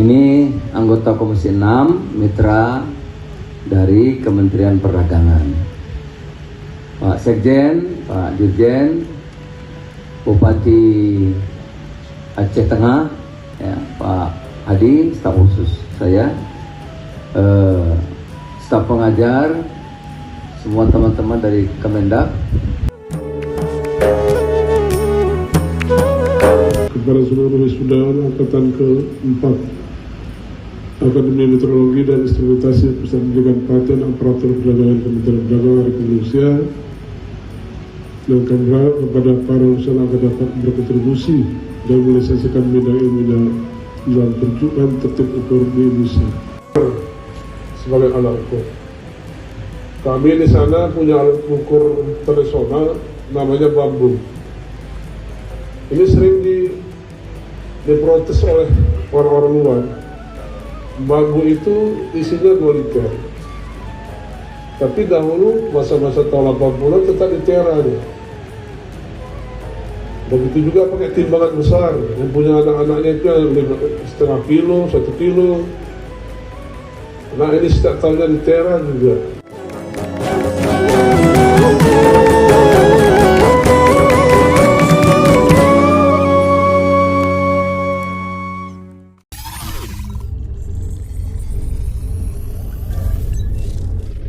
Ini anggota Komisi 6 mitra dari Kementerian Perdagangan. Pak Sekjen, Pak Dirjen, Bupati Aceh Tengah, ya, Pak Hadi, staf khusus saya, staf pengajar, semua teman-teman dari Kemendak. Kepada seluruh wisuda angkatan ke-4 Akademi Meteorologi dan Instrumentasi Pusat Pendidikan Paten Aparatur Perdagangan Kementerian Perdagangan Republik Indonesia, dan kami berharap kepada para lulusan agar dapat berkontribusi dan merealisasikan bidang ilmu dalam peruntukan tertib ukur di Indonesia sebagai alat ukur. Kami di sana punya alat ukur tradisional namanya bambu. Ini sering diprotes oleh orang-orang luar. Bambu itu isinya 2 liter. Tapi dahulu masa-masa tahun 80-an tetap ditera dia. Begitu juga pakai timbangan besar. Yang punya anak-anaknya itu yang 5,5 kilo, 1 kilo. Nah ini setiap tahunnya ditera juga.